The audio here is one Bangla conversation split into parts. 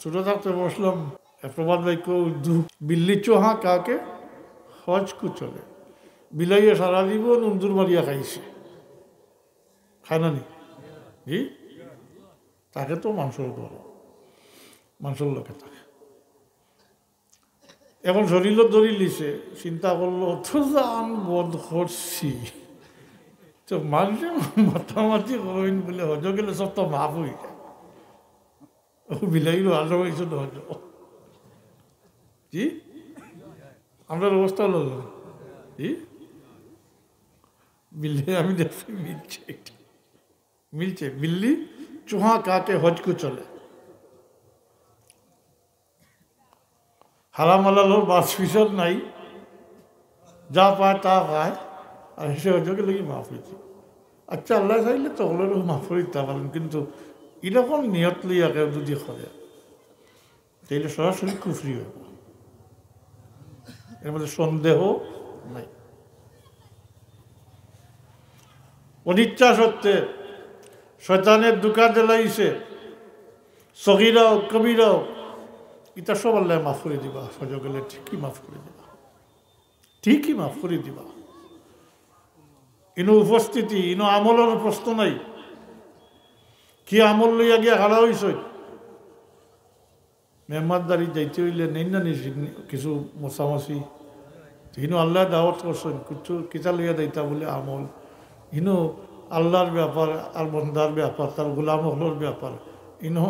ছোটো থাকতে বসলাম প্রবাদ বাক্য উর্দু, বিল্লি চোহা কাকে হজ কুচলে, বিলাইয়ে সারা জীবন উন্দুর মারিয়া খাইছে, খায় না নি? জি, তাকে তো মাংসর করো, মাংসর লোকে থাকে। এখন শরীর ধরি লিছে, চিন্তা করলো অত জান বোধ করছি, তো মানুষে মাতামাতি করবেন বলে হজ গেলে সব তো মাফ হয়ে যায়। ও বিলাইরও আলো হয়েছে হজ। জি, আপনার অবস্থা হলো জি, বিল্লি আমি দেখছি মিলছে, মিলছে। বিল্লি চুহা কাকে হজ কু চলে, হারাম হালালোর বাস ফিসল নাই, যা পায় তা পায়, আর সে হজকে লেগে মাফ হয়েছে। আচ্ছা, আল্লাহ চাইলে তো হলেও মাফ করে দিতে পারেন, কিন্তু এরকম নিয়ত লইয়া কেউ যদি করে তাইলে সরাসরি কুফরি হইব, এর মধ্যে সন্দেহ নাই। অনিচ্ছা সত্ত্বে শয়তানের দুকা দিলাইছে, সগীরাও কবিরাও, এটা সব আল্লাহ মাফ করে দিবা, সজগ গেলে ঠিকই মাফ করে দিবা, ঠিকই মাফ করে দিবা। ইনো উপস্থিতি, ইনো আমলের প্রশ্ন নাই। কি আমল লইয়া গিয়া হারা হইস, মেহমানদারি যাইতে হইলে নেই না কিছু মশামশি, ইনো আল্লাহ দাওয়াত করছেন, কিছু কিতা লইয়া যাইতা বলে আমল, ইনো আল্লাহর ব্যাপার আর বন্দার ব্যাপার, তার গোলাম হলোর ব্যাপার, ইনো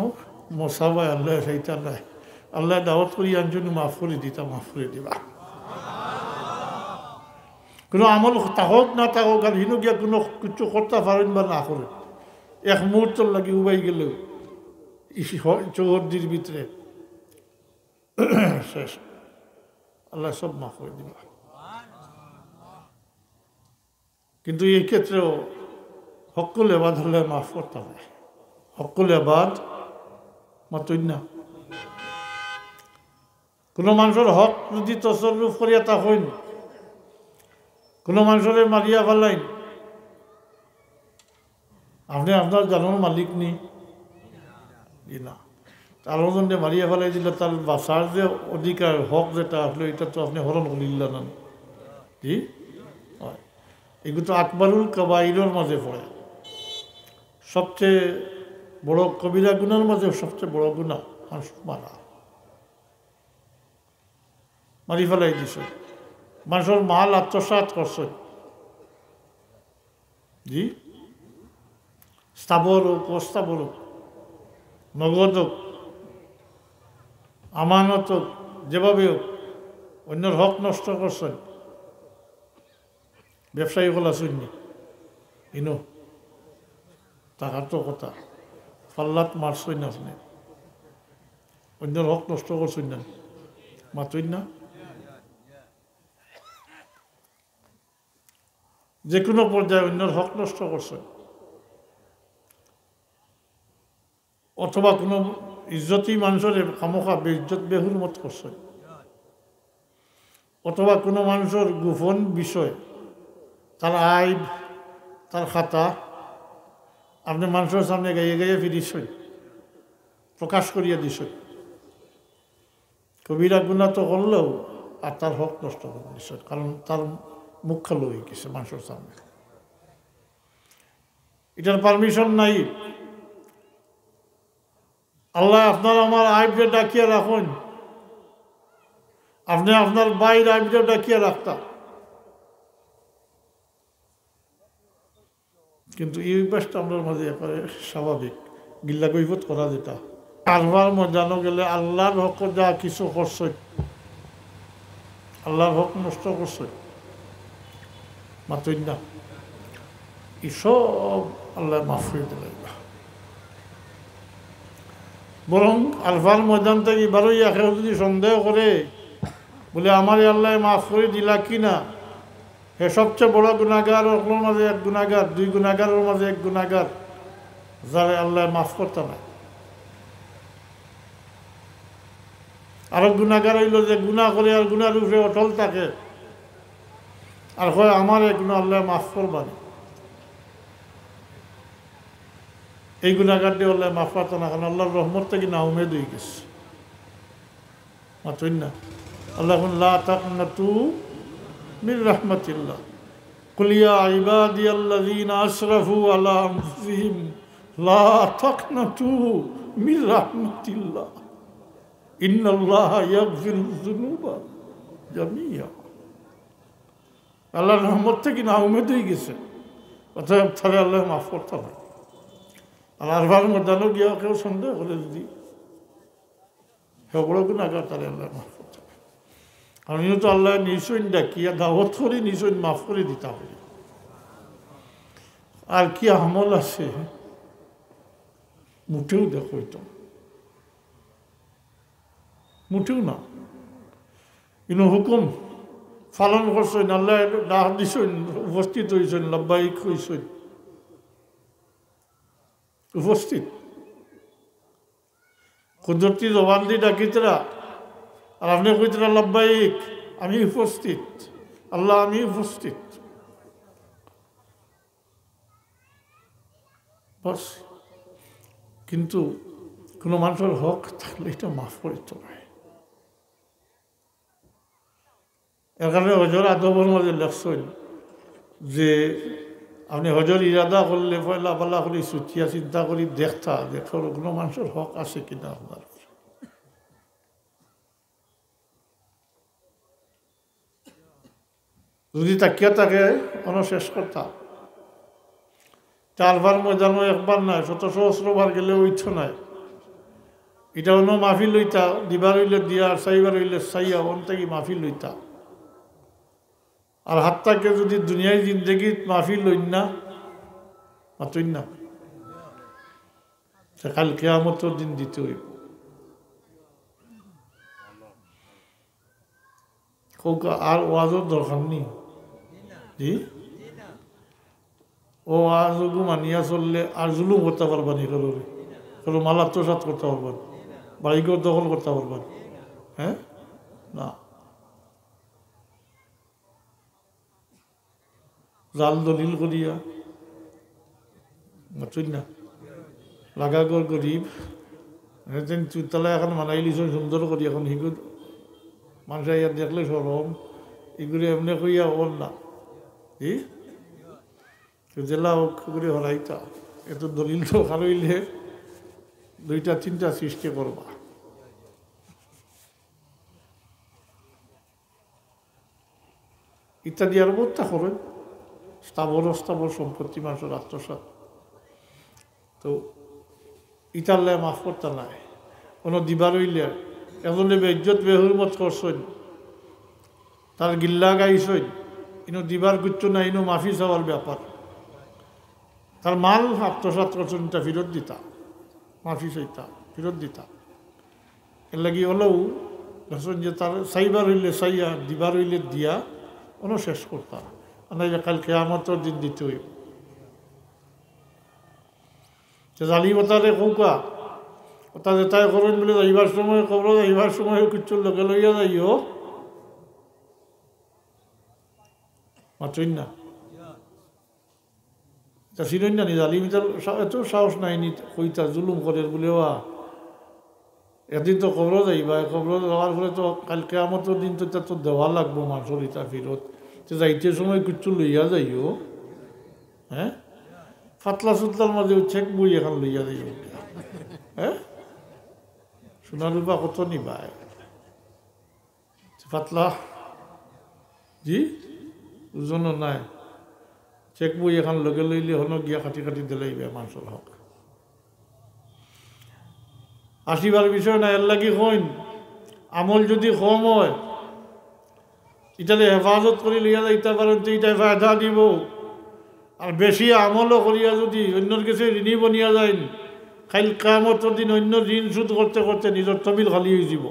মশাবাই আল্লাহ সেইটা নাই, আল্লাহ দাওয়াত করি আনজন্য মাফ করে দিতা, মাফ করে দিবা। কোনো আমল থাকক না থাকক, আর হিনু গিয়া কোনো কিছু করতে পারেন বা না করেন, এক মুহূর্ত লাগে উবাই গেলেও চৌহদ্দির ভিতরে শেষ, আল্লাহ সব মাফ করে দিবা। কিন্তু এই ক্ষেত্রেও হকুল এবাদ হলে মাফ করতে হবে। হকুল এবাদ মাতই না, কোনো মানুষের হক যদি তসরুফ করিয়া তা হইন, কোনো মানুষের মারিয়া ফেলাইন, আপনি আপনার জানানোর মালিক নি না, তার জন্য মারিয়া ফেলাই দিলে তার বাসার যে অধিকার হক যেটা আসলে এটা তো আপনি হরণ করিলেন না। কি এগুলো তো আকবরুল কবাইরের মাঝে পড়ে, সবচেয়ে বড় কবিরা গুনার মাঝে সবচেয়ে বড় গুণা মানুষ মারা, মারি ফেলাই দিছে, মানুষের মাল আত্মসাৎ করছে। জি, স্থাবর হোক, অস্থাবর হোক, নগদ হোক, আমানত হোক, যেভাবে হোক অন্যের হক নষ্ট করছেন। ব্যবসায়ী হল আসেননি, ইনো টাকার তো কথা, পাল্লাত মারছই না, আপনি অন্যের হক নষ্ট করছেন না, মাতই না। যে কোনো পর্যায়ে অন্যের হক নষ্ট করছেন, অথবা কোনো ইজ্জতি মানুষের খামোখা বেইজ্জত বেহুরমত করছেন, অথবা কোনো মানুষের গোপন বিষয়, তার আইব, তার খাতা আপনি মানুষের সামনে গাইয়ে গাইয়ে ফিরিছেন, প্রকাশ করিয়া দিছেন। কবিরা গুণা তো করলেও আর তার হক নষ্ট করে দিছেন, কারণ তার মুখ খালো হয়ে গেছে মানুষের সামনে, এটার পারমিশন নাই। আল্লাহ আপনার আমার আইবরে ডাকিয়ে রাখুন, আপনি আপনার বাইর আইবরে ডাকিয়ে রাখতাম, কিন্তু এই অভ্যাসটা আমাদের মাঝে একেবারে স্বাভাবিক, গিল্লা কৈফত করা যেটা কারবার মজানো গেলে আল্লাহর হক যা কিছু করছে, আল্লাহর হক নষ্ট করছে, মাতই না, এসব আল্লাহ মাফ করে দিলেন। বরং আলফার ময়দান থেকে এবারই একে যদি সন্দেহ করে বলে আমার আল্লাহ মাফ করে দিলা কি না, হে সবচেয়ে বড় গুণাগার, ওগুলোর মাঝে এক গুণাগার, দুই গুণাগারের মাঝে এক গুণাগার, যারা আল্লাহ মাফ করতে না। আরো গুণাগার হইল যে গুণা করে আর গুণার উপরে অটল থাকে, আর হয় আমার এক গুণা আল্লাহ মাফ করবানি, এই গুণাগার দিয়ে আল্লাহ মাফ করতে না, কারণ আল্লাহর রহমত থেকে না উমেদ হয়ে গেছে। মাতই না আল্লাহ লা তাকনাতু মির রাহমাতিল্লাহ কুল ইয়া ইবাদিয়াল্লাযীনা আসরাফু আলা আনফুসিহিম লা তাকনাতু মির রাহমাতিল্লাহ ইন্নাল্লাহা ইয়াগফিরুয যুনুবা জামিয়া। আল্লাহর রহমত থেকে না উমেদ হয়ে গেছে, অতএব তাহলে আল্লাহ মাফ করতে হয়। আর আরবার ময়দানও গিয়া কেউ সন্দেহ করে যদি সেগুলো গুণ আগে তাহলে আল্লাহ মাফ করতে হয়। আমিও তো আল্লাহ নিশ্চয় ডাকিয়া দাওয়াত করি, নিশ্চয় মাফ করে দিতে হবে। আর কি আমল আছে মুঠেও দেখো, তো মুঠেও না। কিন্তু হুকুম পালন করছেন, আল্লাহ ডাক দিছেন, উপস্থিত হয়েছেন, লব্বাইক হয়েছেন, উপস্থিত কুদরতি জবান দিয়ে ডাকিতরা, আর আপনি কইতরা লব্বাইক, আমি উপস্থিত, আল্লাহ আমি উপস্থিত, বাস। কিন্তু কোনো মানুষের হক থাকলে এটা মাফ করিতে হয়। এখানে হজর আদবের মধ্যে লেখছেন যে আপনি হজর ইরাদা করলে পয়লা পাল্লা করে সুচিয়া চিন্তা করি দেখতা দেখো কোনো মানুষের হক আছে কিনা আপনার। যদি তাকিয়া থাকে কোনো শেষ কথা, 4 বার ময়দানও একবার নাই, 100 বার গেলে ওইছ নাই। এটা অন্য মাহফিল লইতা, দিবার হইলে দিয়া, আর 4 বার হইলে চাইয়া, অন থেকে মাহফিল লইতা। আর হাতটাকে যদি দুনিয়ায় জিন্দগি মাহফিল লইন না, মাতইন না, কাল কিয়ামতের দিন দিতে হইব। আর ওয়াজের দরকার নেই, জি ও আজগু মানিয়া চললে আর জুলুম করতে পারবানি, কারো মাল আত্মসাৎ করতে পারবেন, বাড়িঘর দখল করতে পারবেন, হ্যাঁ না। জাল দলিল করিয়া বুঝছেন না, লাগাগর গরিব চুতলা এখন মানাই লিছ সুন্দর করি, এখন হিগুর মানুষ ইয়ার দেখলে সরম, এগুলি এমনি কইয়া ওর না জেলা করে হরাইতা। এত দলিল তো হারইলে 2-3টা সৃষ্টি করবা। ইত্যাদি আর বোধটা করেন স্থাবর সম্পত্তি মানুষের আত্মসাৎ, তো ইতাল্লে মাফ করতে নাই। কোনো দিবার হইলে এজনে বেজ্জত বেহুরমত করছেন, তার গিল্লা গাইছেন, ইনো দিবার গুচ্ছ না, ইনো মাফি চাওয়ার ব্যাপার। তার মাল আত্মসাৎ করছেন, এটা ফেরত দিতা, মাফি চাইতা, ফেরত দিতা। এর লাগি হলেও দেখছেন যে তার চাইবার হইলে চাইয়া, দিবার হইলে দিয়া, কোনো শেষ করতা না, কাল কিয়ামতের দিন দিতে হইব। জালি বতারে কৌকা ওটা যেটাই করেন বলে যাইবার সময় খবর, যাইবার সময় কিছু লগে লইয়া যাইও, মাত্রই না তা চিনেন না নি জালি মিটার এত সাহস নাই নি কইতা জুলুম করে বলে একদিন তো খবর যাইবা, খবর যাওয়ার ফলে তো কাল কিয়ামতের দিন তো দেওয়া লাগবো মানুষের ইটা ফেরত। যাইতে সময় কিছু লইয়া যাইও, হ্যাঁ ফাতলা সুতলার মাঝে চেক বই এখন লইয়া যাইও, হ্যাঁ সোনা রূপা কত নিবাই পাতলা, জি ওজনও নাই, চেক বই এখন লগে লইলে হন গিয়া কাটি কাটি দিলেইবে মানুষের হক। আসিবার বিষয় না, এর লাগি হইন আমল যদি কম হয় ইটালে হেফাজত করে লইয়া যাইতে পারেন, তো এটা ফায়দা দিব। আর বেশি আমলও করিয়া যদি অন্যর কাছে ঋণী বনিয়া যায়, কাল কিয়ামতের দিন অন্য ঋণ শোধ করতে করতে নিজের তবিল খালি হয়ে যাব।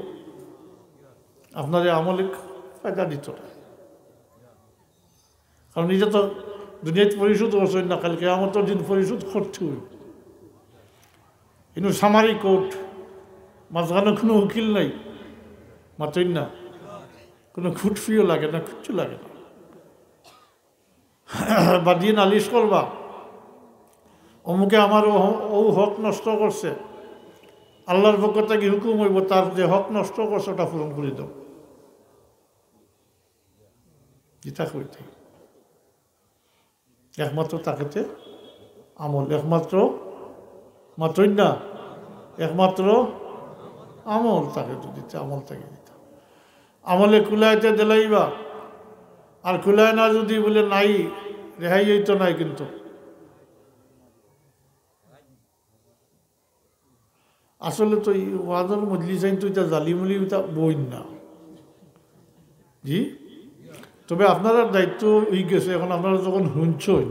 আপনার আমলে ফায়দা দিত না, কারণ নিজে তো দুনিয়াতে পরিশোধ করছেন না, কাল কিয়ামতের দিন পরিশোধ করতে হইব। কিন্তু সামারি কোর্ট, মাঝখানে কোনো উকিল নাই, মাতই না, কোনো খুটফিও লাগে না, কিচ্ছু লাগে না। বাদিয়ে নালিশ করবা, অমুকে আমার ও হক নষ্ট করছে, আল্লাহর পক্ষ থেকে হুকুম হইব তার যে হক নষ্ট করছে ওটা পূরণ করে দাও। যেটা কইতে একমাত্র তাকেতে আমল, একমাত্র মাত্রই না, একমাত্র আমল তাকে দিতে, আমল তাকে দিতে। আমলে কুলাইতে দিলাইবা, আর কুলায় না যদি বলে নাই, রেহাই হইতো নাই। কিন্তু আসলে তো ওয়াজের মজলিস আইন তো এটা জালিমুলি এটা বইন না। জি, তবে আপনারা দায়িত্ব হয়ে গেছে। এখন আপনারা যখন শুনছেন,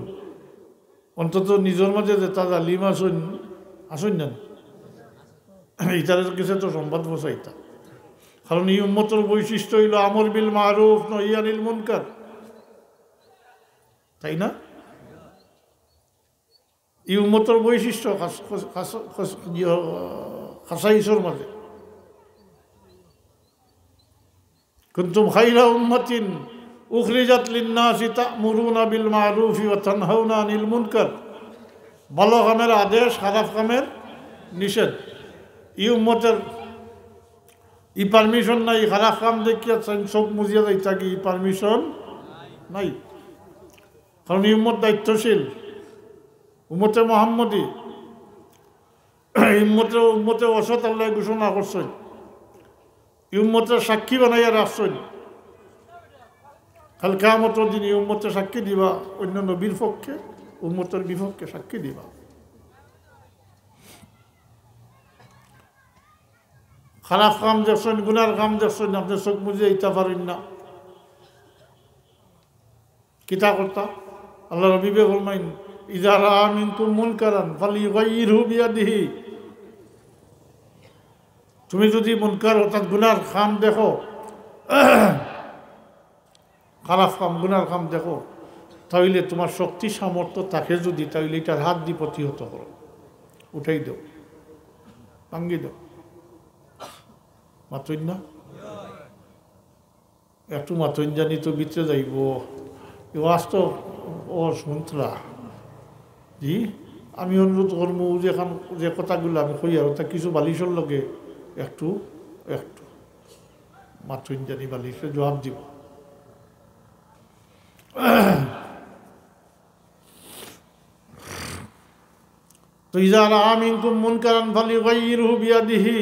অন্তত নিজের মাঝে যে তা জালিম আসেন আসেন না, ইটার কাছে তো সংবাদ বসাইতা। কারণ এই উম্মতের বৈশিষ্ট্য হইল আমর বিল মারুফ নহি আনিল মুনকার, তাই না? এই উম্মতের বৈশিষ্ট্য খাসাইসর মাঝে। কুনতুম খায়রা উম্মাতিন উখরিজাত লিন-নাসি তা'মুরুনা বিল মারুফি ওয়া তানহাউনা আনিল মুনকার। ভালো কামের আদেশ, খারাপ কামের নিষেধ। এই উম্মতের ই পারমিশন নাই, খারাপ কাম দেখিয়া চোখ মুজিয়া যাইতা কি পারমিশন নাই। কারণ এই উম্মত দায়িত্বশীল, উম্মতে মুহাম্মদী, উম্মতে অসৎ আল্লাহ ঘোষণা করছেন, এই উম্মতের সাক্ষী বানাইয়া রাখছেন। কাল কিয়ামতের দিন এই উম্মতে সাক্ষী দিবা অন্য নবীর পক্ষে, উম্মতের বিপক্ষে সাক্ষী দিবা। খারাপ কাম দেখছেন, গুনার কাম দেখছেন, আপনি চোখ মুজিয়ে ইতা পারেন না, কিতা করতা? আল্লাহ নবী বললেন, ইযা রাআ মিনকুম মুনকারান ফালিয়ুগাইয়িরহু বিয়াদিহি। তুমি যদি মুনকার অর্থাৎ গুনার কাম দেখো, খারাপ কাম গুনার কাম দেখো, তাহলে তোমার শক্তি সামর্থ্য থাকে যদি, তাহলে এটার হাত দিয়ে প্রতিহত করো, উঠাই দাও, ভাঙ্গি দাও। মাতইন না, একটু মাতইন জানি তো ভিতরে যাইব। বাস্তব ও শুনতরা জি, আমি অনুরোধ করবো যে এখন যে কথাগুলো আমি কই আর তা কিছু বালিশের লগে একটু একটু মাতইন জানি বালিশে জবাব দিব। তো ইযা রাআ মিনকুম মুনকারান ফালিয়ুগাইয়িরহু বিয়াদিহি।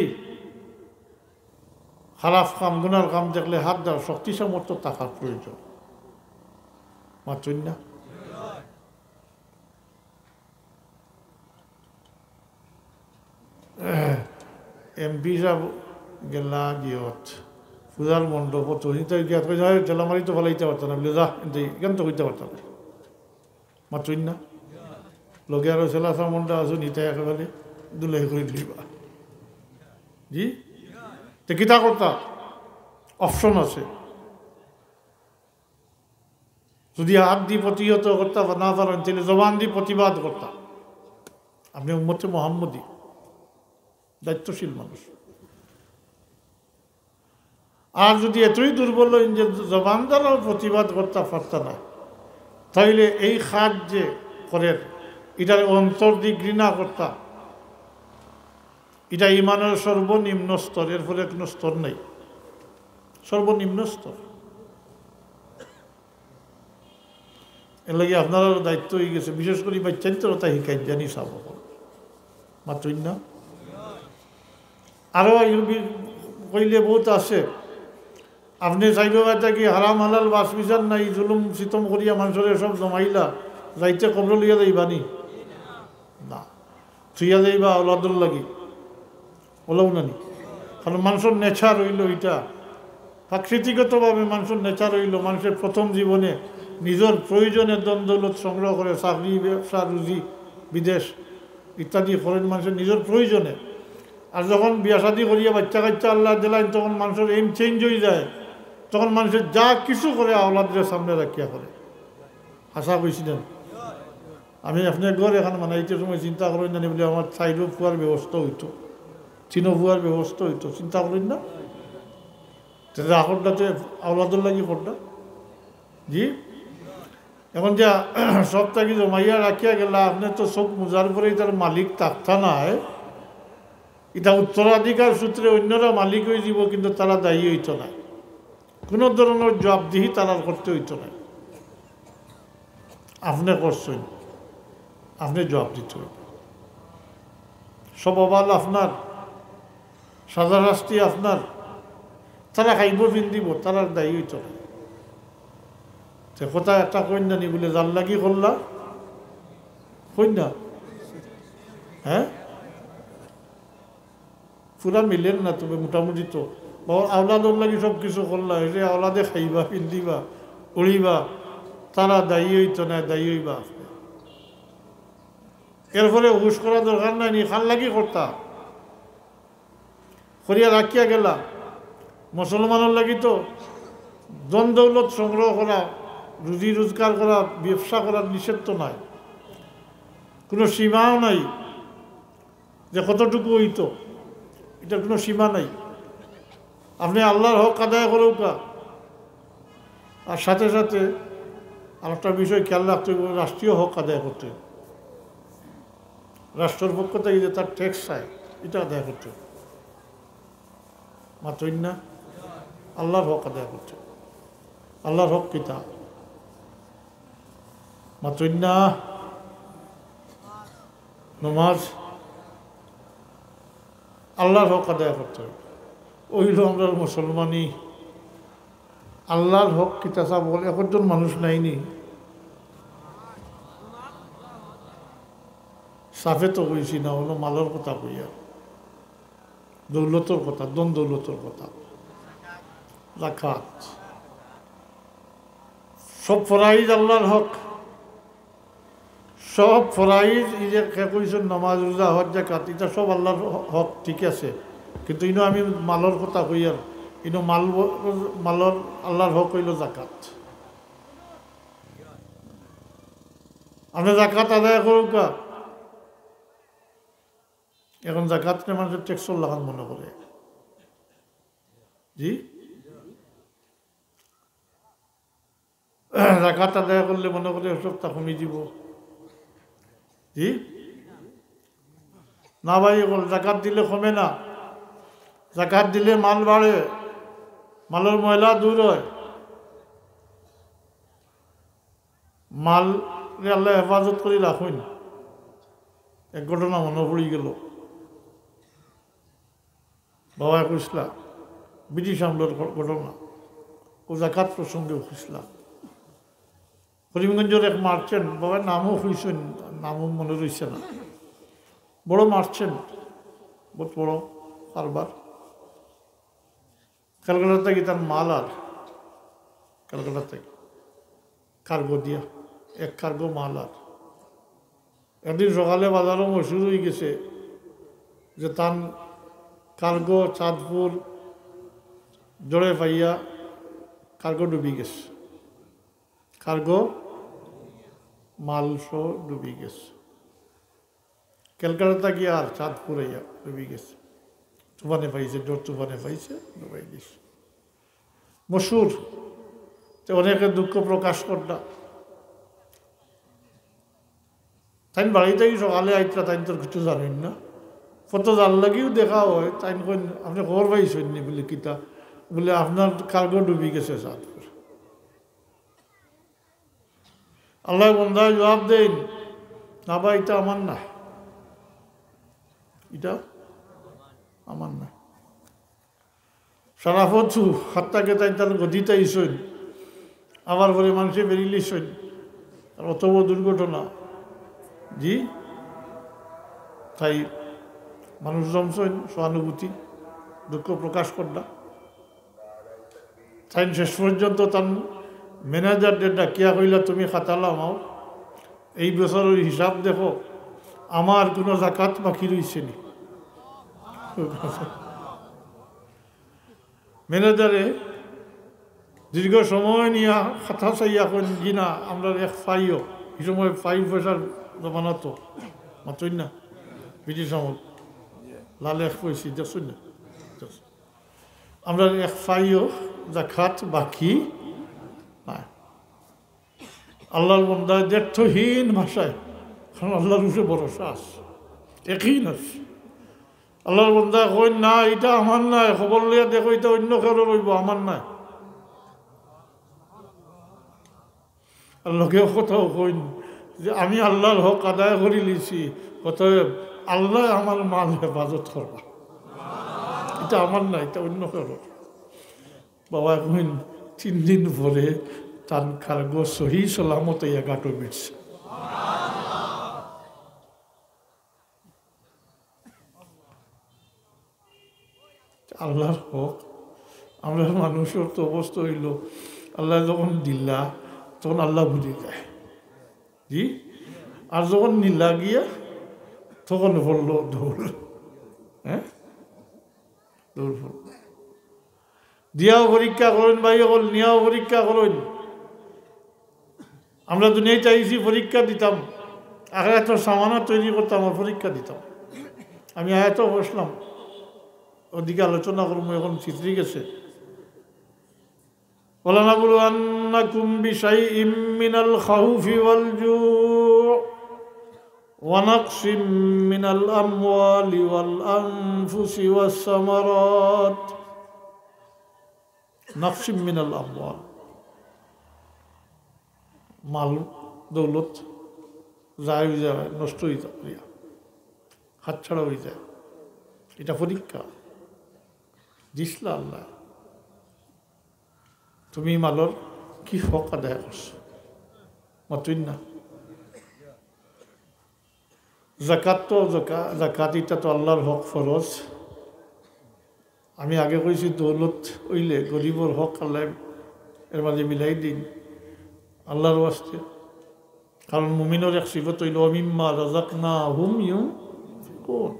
খারাপ কাম গুনার কাম দেখলে হাত দেওয়ার শক্তি সামর্থ্য থাকার প্রয়োজন। মাতইন না, এমপি সাহেব গেলা গিয়ত পূজার মণ্ডপ তেলামারি তো ফেলাইতে পারত না, বলে যা কেন তো হইতে পারত না। মাতইন না, লগে আরো ছেলা সামনটা আছো নিতে একেবারে দুলাই করে দিবা। জি, তো কিতা করতা? অপশন আছে। যদি হাত দিয়ে প্রতিহত করতা বা না পারেন, তাহলে জবান দিয়ে প্রতিবাদ করতা। আপনি উম্মতে মুহাম্মদী, দায়িত্বশীল মানুষ। আর যদি এতই দুর্বল হইন যে জবান দ্বারাও প্রতিবাদ করতে পারত না, তাইলে এই খাট যে করেন এটার অন্তর দিয়ে ঘৃণা করতা, এটা ইমানের সর্বনিম্ন স্তর। এর ফলে কোনো স্তর নেই, সর্বনিম্ন স্তর। এর লাগে আপনারও দায়িত্ব হয়ে গেছে, বিশেষ করে বাচ্চান্তরতা শিকাই জানি চাব মাত্রই না। আরও কইলে বহুত আছে। আপনি চাইব কি হারাম হালাল বাস বিচার নাই, জুলুম সিতম করিয়া মানুষের সব জমাইলা যাইতে কবর লইয়া যাইবানি না, থুইয়া যাইবা ওলাদুল লাগি ওলাও নানি। কারণ মানুষের নেচার হইল এটা, প্রাকৃতিকতভাবে মানুষের নেচার হইল মানুষের প্রথম জীবনে নিজের প্রয়োজনে দ্বন্দ্বলত সংগ্রহ করে, চাকরি ব্যবসা রুজি বিদেশ ইত্যাদি করেন মানুষের নিজের প্রয়োজনে। আর যখন বিয়া শাদি করিয়া বাচ্চা কাচ্চা আল্লাহ দিলেন, তখন মানুষের এইম চেঞ্জ হয়ে যায়। তখন মানুষের যা কিছু করে আওলাদের সামনে রাখিয়া করে। আশা করেছিলেন আমি আপনার ঘর এখন মানাইতে সময় চিন্তা করেন জানি বলে আমার সাইডও ফুয়ার ব্যবস্থা হইতো, চিনো ফুয়ার ব্যবস্থা হইতো, চিন্তা করেন না। তাহলে আকরটাতে আওলাদুল লাগি করটা জি। এখন যা সব থাকি জমাইয়া রাখিয়া গেলা, আপনি তো সব মুজার পরেই তার মালিক থাকতা নাই, এটা উত্তরাধিকার সূত্রে অন্যরা মালিক হয়ে যাব, কিন্তু তারা দায়ী হইত না, কোনো ধরনের জবাবদিহি তারা করতে হইত না। আপনি করছেন, আপনি জবাব দিতে হইব, সব অবাল আপনার, সাজা শাস্তি আপনার, তারা খাইব পিন্দিব, তারা দায়ী হইত না। সে কথা একটা কন্যা নি বলে জাল লাগি করলা কন্যা, হ্যাঁ পুরা মিলেন না, তুমি মোটামুটি তো আওলাদর লাগি সব কিছু করলা, যে আওলাদে খাইবা পিন্দিবা উড়িবা, তারা দায়ী হইত না, দায়ী হইবা। এরপরে হুশ করা দরকার নাই, নি খান লাগি করতা করিয়া রাখিয়া গেলা। মুসলমানের লাগি তো ধন দৌলত সংগ্রহ করা, রুজি রোজগার করা, ব্যবসা করার নিষেধ তো নাই, কোনো সীমাও নাই যে কতটুকু হইত, এটার কোনো সীমা নাই। আপনি আল্লাহর হক আদায় করুকা, আর সাথে সাথে আরেকটা বিষয় খেয়াল রাখতে হবে, রাষ্ট্রীয় হক আদায় করতে হবে। রাষ্ট্রের পক্ষ থেকে যে তার ট্যাক্স চায়, এটা আদায় করতে হবে, মাত্রই না আল্লাহর হক আদায় করতে হবে। আল্লাহর হক কিতা মাত্রই না নমাজ, আল্লাহর হক আদায় করতে হবে। ওইল আমরা মুসলমানই আল্লাহর হক কিতা চা বলে একজন মানুষ নাইনি, সাফে তো কইছি না, হলো মালের কথা কইয়া, দৌলতর কথা, দন দৌলতর কথা, জাকাত, সব ফরাইজ আল্লাহর হক, সব ফরাইজ এই যে কইছেন নামাজ রোজা হজ জাকাত, এটা সব আল্লাহর হক, ঠিক আছে, কিন্তু ইনো আমি মালর কথা কইয়ার, ইনো মালর আল্লাহর হক হইল জাকাত। আপনি জাকাত আদায় করুকা, এখন জাকাত মানুষের ট্যাক্সর লাগান মনে করে, জি জাকাত আদায় করলে মনে করে সবটা কমে দিব, জি না ভাই, জাকাত দিলে কমে না, জাকাত দিলে মাল বাড়ে, মালের ময়লা দূর হয়, মাল আল্লাহ হেফাজত করে রাখুন। এক ঘটনা মনে পড়ে গেল, বাবা খুঁজলা ব্রিটিশ আমলের ঘটনা, ও জাকাত প্রসঙ্গে খুঁজলা। করিমগঞ্জের এক মার্চেন্ট, বাবার নামও খুঁজছেন, নামও মনে রয়েছে না, বড় মার্চেন্ট, বহুত বড় কারবার, ক্যালকাটা থেকে তার মাল, আর ক্যালকাটা থেকে কার্গো দিয়া এক কার্গো মাল। আর একদিন সকালে বাজারও মশুর হয়ে গেছে যে তার কার্গো চাঁদপুর জড়ে পাইয়া কার্গো ডুবি গেছে, কার্গো মালসো ডুবি গেছে, ক্যালকাটা গিয়া আর চাঁদপুর ইয়া ডুবি গেছে, তুফানে পাইছে, জোর তুফানে পাইছে, ডুবাই দিছে, মশুর। তো অনেকে দুঃখ প্রকাশ করলা, তাই বাড়িতেই সকালে আইতরা, তাই তোর কিছু জানেন না, কত জাল লাগিও দেখা হয়, তাই আপনি খবর পাইছেন নি বলে কিতা, বলে আপনার কার্গো ডুবি গেছে চাঁদপুর। আল্লাহ বন্ধা জবাব দেন, না ভাই এটা আমার না, এটা আমার না। সারা পথু হাতটাকে তাই তার গদিতে ইসইন, আবার বলে মানুষে বেরিলিসইন, আর অত বড় দুর্ঘটনা, জি তাই মানুষ জমছেন, সহানুভূতি দুঃখ প্রকাশ করলা। তাই শেষ পর্যন্ত তার ম্যানেজার ডেটা কিয়া কইলা, তুমি খাতালাম এই বছরের হিসাব দেখো, আমার কোনো জাকাত বাকি রয়েছে নি। ম্যানেজারে দীর্ঘ সময় নিয়ে খাতা চাইয়া করেন কি না, আমরা এক ফাইও, এই সময় 5 পয়সার জমানা তো মাত্রই না, ব্রিটিশ আমল লাল এক পয়সি দেখুন না, আমরা এক ফাইও জাকাত বাকি না। আল্লাহর বন্দায় দ্ব্যর্থহীন ভাষায়, কারণ আল্লাহর উপরে ভরসা আছে, একই আছে, আল্লাহর বন্দা কই না এটা আমার নাই, খবর লইয়া দেখো এটা অন্য কারো রইব, আমার নাই। লোকেও কোথাও কইন যে আমি আল্লাহর হক আদায় করে লিছি, অতএব আল্লাহ আমার মাল হেফাজত করবা, এটা আমার না, এটা অন্য কারো। বাবা কইন 3 দিন পরে তার কার্গো সহি সালামত ইয়া গাটো বিটছে। আল্লাহর হক আমরা মানুষের তো অবস্থা হইল, আল্লাহ যখন দিল্লা তখন আল্লাহ ভুলে যায়, জি। আর যখন নীলা গিয়া তখন বলল দৌড়, হ্যাঁ দৌড় পড়ল। দিয়াও পরীক্ষা করেন ভাই, হল নিয়াও পরীক্ষা করেন। আমরা দুনিয়ায় চাইছি পরীক্ষা দিতাম, আখেরাত সামানা তৈরি করতাম আর পরীক্ষা দিতাম। আমি আয়াত বসলাম, ওদিকে আলোচনা করবো, এখন চিত্রি গেছে। وَلَنَبْلُوَنَّكُمْ بِشَيْءٍ مِّنَ الْخَوْفِ وَالْجُوعِ وَنَقْصٍ مِّنَ الْأَمْوَالِ وَالْأَنفُسِ وَالثَّمَرَاتِ نَقْصٍ مِّنَ الْأَمْوَالِ মাল দৌলত যায় হয়ে যায়, নষ্ট হয়ে যায়, হাতছাড়া হয়ে যায়, এটা পরীক্ষা দিসলা আল্লাহ। তুমি মালর কি হক আদায় করছো মতই না। জাকাত তো জাকাত এটা তো আল্লাহর হক ফরজ। আমি আগে কইছি দৌলত হইলে গরিবর হক আল্লাহ এর মাঝে মিলাই দিন আল্লাহর ওয়াস্তে, কারণ মুমিনের এক সিফত হইল মিম্মা রাযাকনাহুম ইউনফিকুন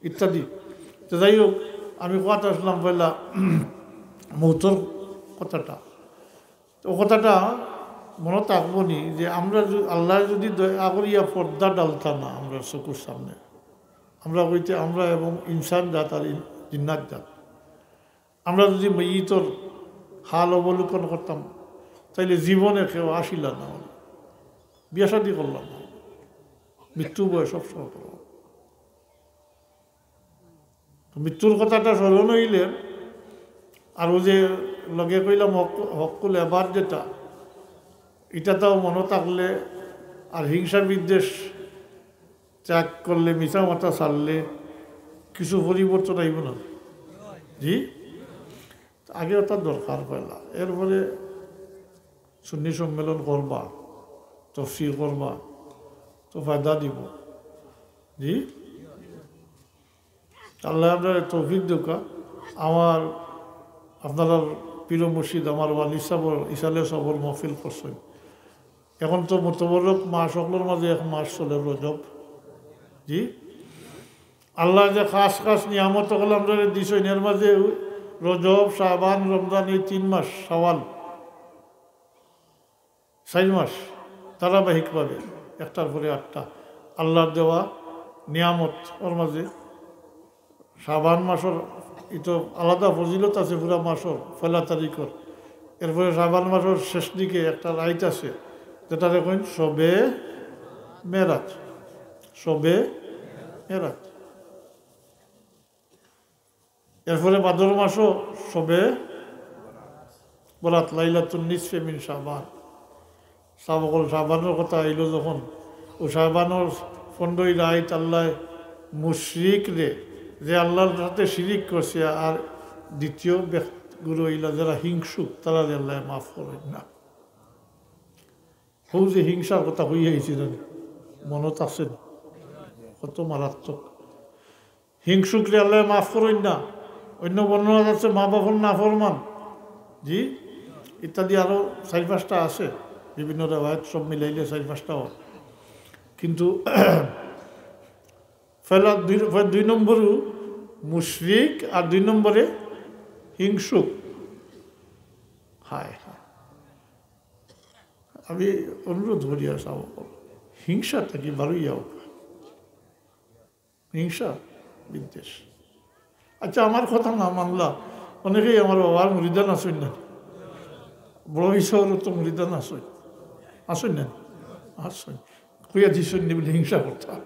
ইত্যাদি। তো যাই হোক, আমি কথা আসলাম পয়লা মৌতর কথাটা। তো কথাটা মনে থাকবো নি যে আমরা আল্লাহ যদি দয়া করিয়া পর্দা ডালতা না আমরা চকুর সামনে, আমরা কইতে আমরা এবং ইনসান জাত আর জিন্নাত জাত, আমরা যদি মেয়িতর হাল অবলোকন করতাম তাইলে জীবনে কেউ আসিল না, বিয়া শাদী করলাম না, মৃত্যু বয়স সব সময়। মৃত্যুর কথাটা স্মরণ হইলে আর যে লগে কইলাম হকুল এবার যেটা, এটা তাও মনে থাকলে আর হিংসার বিদ্বেষ ত্যাগ করলে, মিশা মাথা ছাড়লে কিছু পরিবর্তন আইব না, জি। আগে তার দরকার পয়লা, এরপরে সুন্নি সম্মেলন করবা, তফসির করবা, তো ফায়দা দিব, জি। আল্লাহ আপনার তৌফিক দোকা। আমার আপনারা পীর মুর্শিদ আমার ওয়ালি সাবর ইসালে সবর মহফিল করছেন। এখন তো মোতবরক মাস সকলের মাঝে এক মাস চলে রজব, জি। আল্লাহ যে খাস খাস নিয়ামত হল আমরা দিছেন, এর মাঝে রজব, শাবান, রমজান, এই 3 মাস, শাওয়াল 4 মাস ধারাবাহিকভাবে একটার পরে 8টা আল্লাহর দেওয়া নিয়ামত। ওর মাঝে শাবান মাসের এটা আলাদা ফজিলত আছে, পুরা মাসের 1 তারিখের। এরপরে শাবান মাসের শেষ দিকে একটা রাইট আছে যেটা দেখুন শবে মেরাজ, শবে মেরাজ। এরপরে ভাদর মাসও শবে বরাত, লাইলাতুন নিসফে মিন শাবান। সাবকল শাবানের কথা আইল যখন, ও শাবানের 15 রাইত আল্লাহ মুশরিক রে যে আল্লাহর সাথে শিরিক করছে আর দ্বিতীয় ব্যক্তিগুলো ইলা যারা হিংসুক তারা আল্লাহ মাফ করেন না। হৌ যে হিংসার কথা হইয়া গেছিলেন মনত আছেন, কত মারাত্মক। হিংসুকরে আল্লাহ মাফ করেন না। অন্য বর্ণনা আছে মা বাবার নাফরমান, জি, ইত্যাদি আরও 4-5টা আছে, বিভিন্ন রেওয়ায়াত সব মিলাইলে 4-5টাও। কিন্তু ফেলা 2 নম্বরও মুশরিক আর 2 নম্বরে হিংসুক। হায় হায়, আমি অনুরোধ করি আসা হিংসা থাকি বারোইয়াও, হিংসা বিদ্বেষ। আচ্ছা, আমার কথা না মানলা অনেকেই আমার বাবার মুরিদান আসেন না, বড় হিসাবের তো মুরিদান আসেন না, আসেন কইয়া দিছেন নি বলে হিংসা করতাম,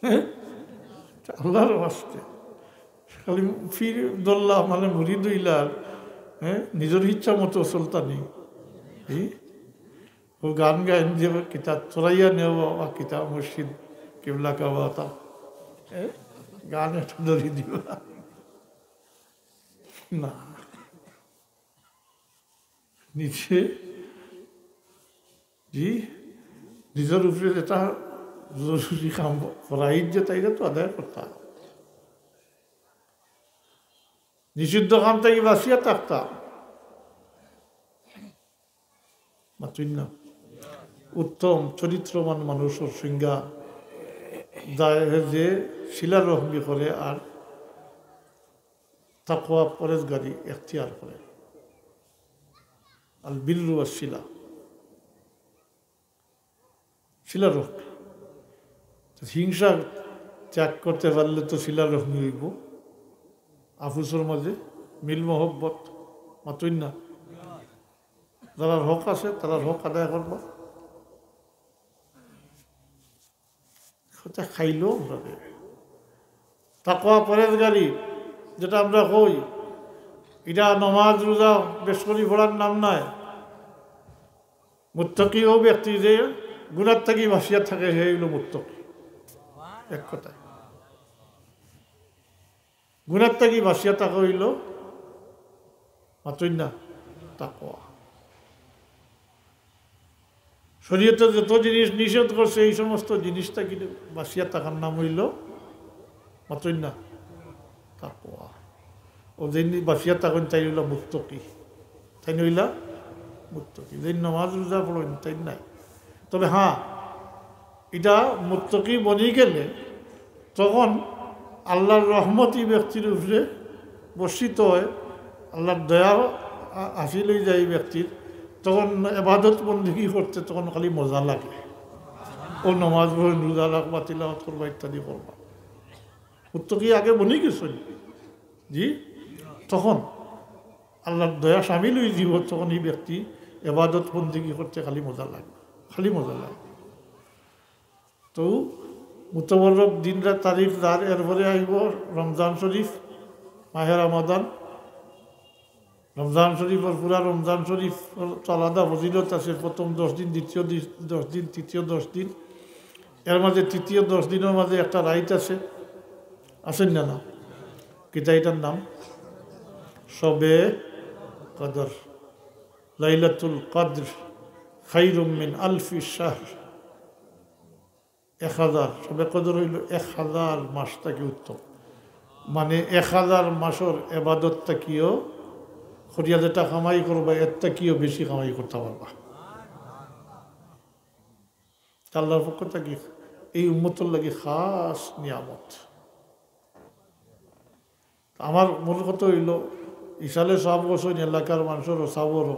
হ্যাঁ আল্লাহর বাস্তে খালি ফির দোল্লা মানে মুড়ি দইলার হ্যাঁ নিজের ইচ্ছা মতো চলতানি ও গান গাইন যে কিতাব চড়াইয়া নেও বাবা কিতাব মসজিদ কেবলা কাবা তা গান একটা ধরি দিবা না নিচে জি নিজের উপরে যেটা জরুরি কাম ফরাইদ যে তাইটা তো আদায় করতাম নিষিদ্ধ কাম থেকে বাঁচিয়া থাকতাম মাতুই না উত্তম চরিত্রবান মানুষের সংজ্ঞা যে শিলার রহমি করে আর তাকওয়া পরেজগারি এখতিয়ার করে আল বিররু ওয়াস শিলা শিলার রহমি হিংসা ত্যাগ করতে পারলে তো শিলার রহমি হইব আফুসের মাঝে মিল মহব্বত মাতুই না যারা হক আছে তারা হক আদায় করবা খাইলো তাকওয়া পরেজগারি যেটা আমরা কই এটা নমাজ রোজা বেশ করে পড়ার নাম নয় মুত্তাকিও ব্যক্তি যে গুনার থেকে ভাসিয়া থাকে সে হইল মুত্তাকি এক কথায় গুনার থেকে ভাসিয়া থাকা হইল মাতুই না তাকওয়া শরীয়তে যত জিনিস নিষেধ করছে এই সমস্ত জিনিসটা কিন্তু বাসিয়া থাকার নাম হইল মাতুই না তাকওয়া ও যেন বাসিয়া থাকেন তাই হইল মুত্তাকি তাই নইলা মুত্তাকি যেন নামাজ রোজা পড়েন তাই নাই তবে হ্যাঁ এটা মুত্তাকি বনি গেলে তখন আল্লাহর রহমতি ব্যক্তির উপরে বর্ষিত হয় আল্লাহর দয়া আসিলেই যায় ব্যক্তির তখন এবাদত বন্দিগি করতে তখন খালি মজা লাগে ও নমাজ পড়ে রোজা রাখবা তিলাওয়াত করবা ইত্যাদি করবা মুত্তাকি আগে বনি গেছেন জি তখন আল্লাহর দয়া সামিল হয়ে যাব তখন এই ব্যক্তি এবাদত বন্দিগি করতে খালি মজা লাগে তো মুতবরক দিন রাত তারিখ যার এরপরে আইব রমজান শরীফ মাহে রমাদান রমজান শরীফের পুরা রমজান শরীফ আলাদা ফজিলত আছে প্রথম 10 দিন দ্বিতীয় 10 দিন তৃতীয় 10 দিন এর মাঝে তৃতীয় 10 দিনের মাঝে একটা রাইত আছে আছেন না কিতা এটার নাম শবে কদর লাইলাতুল কদর খায়রুম মিন আলফি শাহর 1000 শবে কদর হইল 1000 মাস থেকে উত্তম মানে 1000 মাসের এবাদতটা কিও খরিয়া যেটা কামাই করবা এর থেকেও বেশি কামাই করতে পারবা আল্লাহর পক্ষ থেকে এই উম্মতের লাগে খাস নিয়ামত আমার মূল কথা হইল ইসালে সব বছর এলাকার মানুষেরও সবরও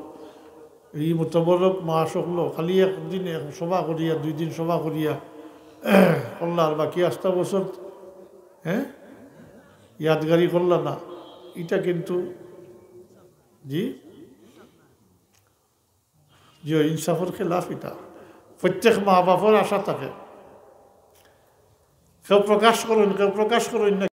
এই মুতবরক মাস হলো খালি একদিন সভা করিয়া 2 দিন সভা করিয়া করলা আর বাকি 8 বছর হ্যাঁ ইয়াদগারি করলা না এটা কিন্তু জি জি ইনসাফের খেলাফ এটা প্রত্যেক মা বাপের আশা থাকে কেউ প্রকাশ করেন না